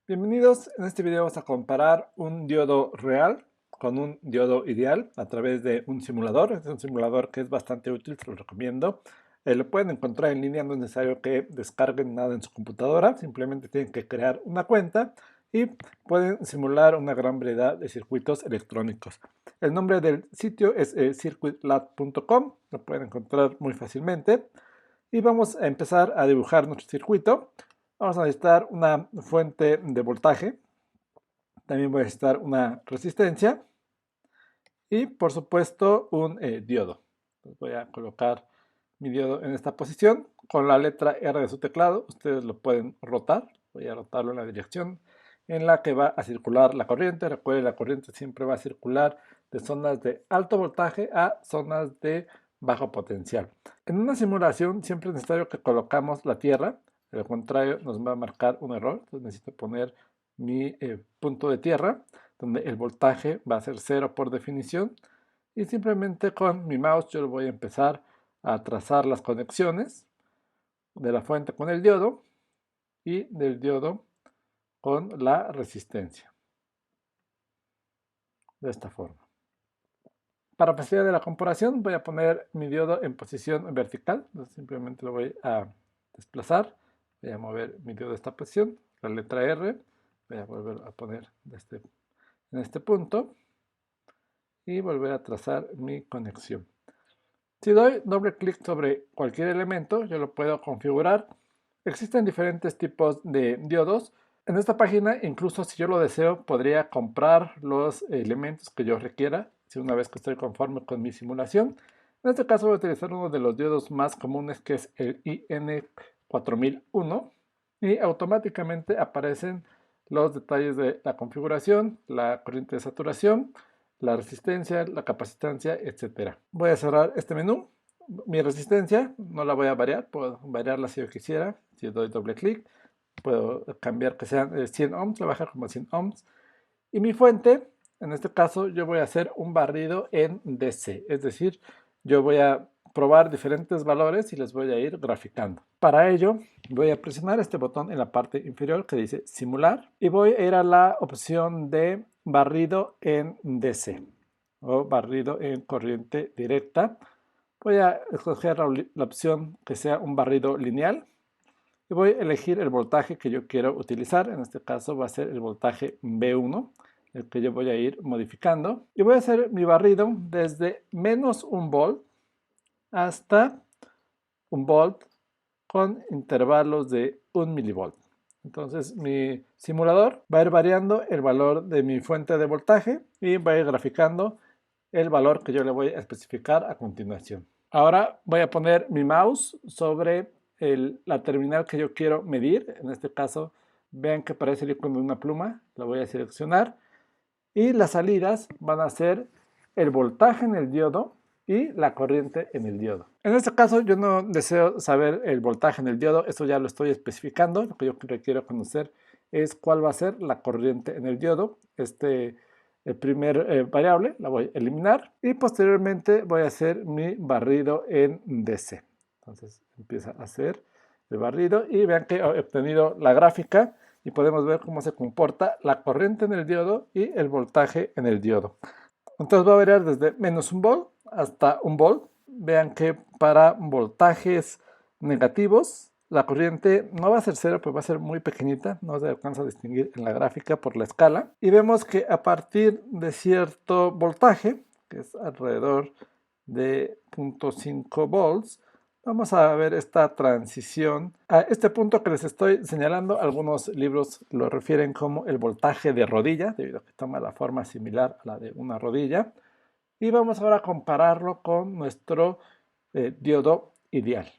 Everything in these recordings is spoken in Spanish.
Bienvenidos, en este video vamos a comparar un diodo real con un diodo ideal a través de un simulador. Es un simulador que es bastante útil, se lo recomiendo. Lo pueden encontrar en línea, no es necesario que descarguen nada en su computadora, simplemente tienen que crear una cuenta y pueden simular una gran variedad de circuitos electrónicos. El nombre del sitio es circuitlab.com, lo pueden encontrar muy fácilmente. Y vamos a empezar a dibujar nuestro circuito. Vamos a necesitar una fuente de voltaje. También voy a necesitar una resistencia. Y por supuesto un diodo. Entonces voy a colocar mi diodo en esta posición. Con la letra R de su teclado, ustedes lo pueden rotar. Voy a rotarlo en la dirección en la que va a circular la corriente. Recuerden, la corriente siempre va a circular de zonas de alto voltaje a zonas de bajo potencial. En una simulación siempre es necesario que colocamos la tierra. De lo contrario nos va a marcar un error. Entonces necesito poner mi punto de tierra, donde el voltaje va a ser 0 por definición. Y simplemente con mi mouse yo voy a empezar a trazar las conexiones de la fuente con el diodo y del diodo con la resistencia. De esta forma. Para facilidad de la comparación voy a poner mi diodo en posición vertical. Entonces simplemente lo voy a desplazar. Voy a mover mi diodo a esta posición. La letra R. Voy a volver a poner en este punto. Y volver a trazar mi conexión. Si doy doble clic sobre cualquier elemento, yo lo puedo configurar. Existen diferentes tipos de diodos. En esta página, incluso si yo lo deseo, podría comprar los elementos que yo requiera, si una vez que estoy conforme con mi simulación. En este caso voy a utilizar uno de los diodos más comunes, que es el IN4001, y automáticamente aparecen los detalles de la configuración, la corriente de saturación, la resistencia, la capacitancia, etc. Voy a cerrar este menú. Mi resistencia no la voy a variar, puedo variarla si yo quisiera. Si doy doble clic, puedo cambiar que sean 100 ohms, la bajar como 100 ohms. Y mi fuente, en este caso, yo voy a hacer un barrido en DC, es decir, yo voy a probar diferentes valores y les voy a ir graficando. Para ello, voy a presionar este botón en la parte inferior que dice simular y voy a ir a la opción de barrido en DC o barrido en corriente directa. Voy a escoger la opción que sea un barrido lineal y voy a elegir el voltaje que yo quiero utilizar. En este caso va a ser el voltaje B1, el que yo voy a ir modificando. Y voy a hacer mi barrido desde menos 1 volt hasta 1 volt con intervalos de 1 milivolt. Entonces mi simulador va a ir variando el valor de mi fuente de voltaje y va a ir graficando el valor que yo le voy a especificar a continuación. Ahora voy a poner mi mouse sobre la terminal que yo quiero medir. En este caso, vean que aparece el icono de una pluma. La voy a seleccionar. Y las salidas van a ser el voltaje en el diodo y la corriente en el diodo. En este caso yo no deseo saber el voltaje en el diodo, eso ya lo estoy especificando. Lo que yo requiero conocer es cuál va a ser la corriente en el diodo. El primer variable la voy a eliminar y posteriormente voy a hacer mi barrido en DC. Entonces empieza a hacer el barrido y vean que he obtenido la gráfica y podemos ver cómo se comporta la corriente en el diodo y el voltaje en el diodo. Entonces va a variar desde menos 1 volt hasta 1 volt. Vean que para voltajes negativos la corriente no va a ser 0, pues va a ser muy pequeñita, no se alcanza a distinguir en la gráfica por la escala. Y vemos que a partir de cierto voltaje, que es alrededor de 0.5 volts, vamos a ver esta transición. A este punto que les estoy señalando, algunos libros lo refieren como el voltaje de rodilla, debido a que toma la forma similar a la de una rodilla. Y vamos ahora a compararlo con nuestro diodo ideal.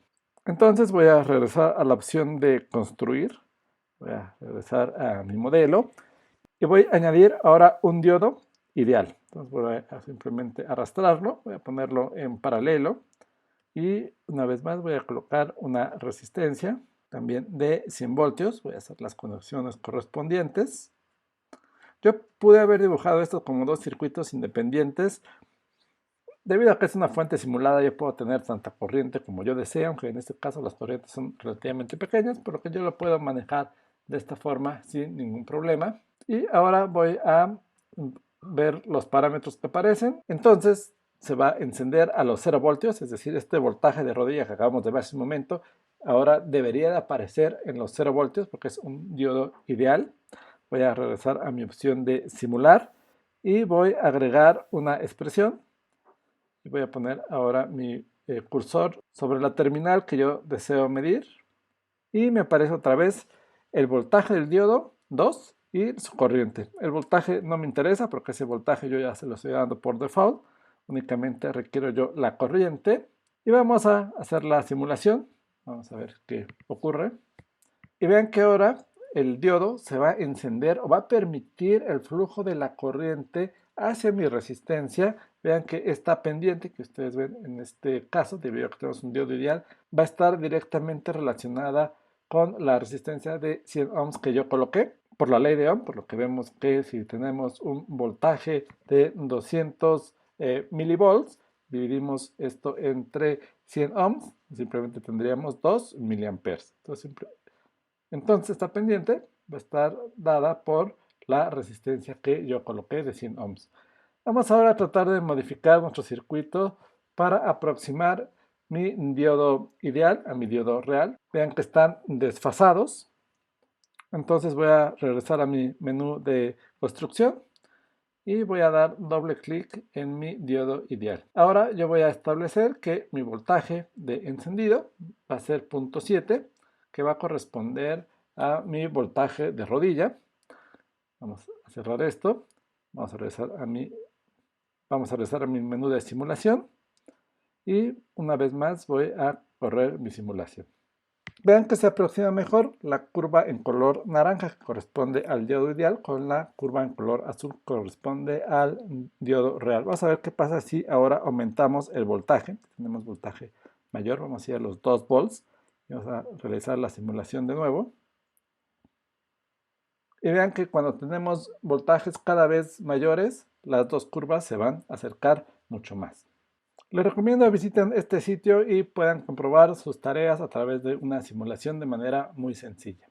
Entonces voy a regresar a la opción de construir. Voy a regresar a mi modelo. Y voy a añadir ahora un diodo ideal. Entonces voy a simplemente arrastrarlo. Voy a ponerlo en paralelo. Y una vez más voy a colocar una resistencia también de 100 voltios. Voy a hacer las conexiones correspondientes. Yo pude haber dibujado esto como dos circuitos independientes. Debido a que es una fuente simulada, yo puedo tener tanta corriente como yo desee, aunque en este caso las corrientes son relativamente pequeñas, por lo que yo lo puedo manejar de esta forma sin ningún problema. Y ahora voy a ver los parámetros que aparecen. Entonces se va a encender a los 0 voltios, es decir, este voltaje de rodilla que acabamos de ver hace un momento, ahora debería de aparecer en los 0 voltios porque es un diodo ideal. Voy a regresar a mi opción de simular y voy a agregar una expresión. Y voy a poner ahora mi cursor sobre la terminal que yo deseo medir. Y me aparece otra vez el voltaje del diodo 2 y su corriente. El voltaje no me interesa porque ese voltaje yo ya se lo estoy dando por default. Únicamente requiero yo la corriente. Y vamos a hacer la simulación. Vamos a ver qué ocurre. Y vean que ahora el diodo se va a encender o va a permitir el flujo de la corriente hacia mi resistencia. Vean que esta pendiente que ustedes ven en este caso, debido a que tenemos un diodo ideal, va a estar directamente relacionada con la resistencia de 100 ohms que yo coloqué por la ley de Ohm, por lo que vemos que si tenemos un voltaje de 200 milivolts, dividimos esto entre 100 ohms, simplemente tendríamos 2 miliamperes. Entonces esta pendiente va a estar dada por la resistencia que yo coloqué de 100 ohms. Vamos ahora a tratar de modificar nuestro circuito para aproximar mi diodo ideal a mi diodo real. Vean que están desfasados. Entonces voy a regresar a mi menú de construcción y voy a dar doble clic en mi diodo ideal. Ahora yo voy a establecer que mi voltaje de encendido va a ser 0.7, que va a corresponder a mi voltaje de rodilla. Vamos a cerrar esto. Vamos a regresar a mi menú de simulación y una vez más voy a correr mi simulación. Vean que se aproxima mejor la curva en color naranja que corresponde al diodo ideal con la curva en color azul que corresponde al diodo real. Vamos a ver qué pasa si ahora aumentamos el voltaje. Tenemos voltaje mayor, vamos a ir a los 2 volts. Vamos a realizar la simulación de nuevo. Y vean que cuando tenemos voltajes cada vez mayores, las dos curvas se van a acercar mucho más. Les recomiendo que visiten este sitio y puedan comprobar sus tareas a través de una simulación de manera muy sencilla.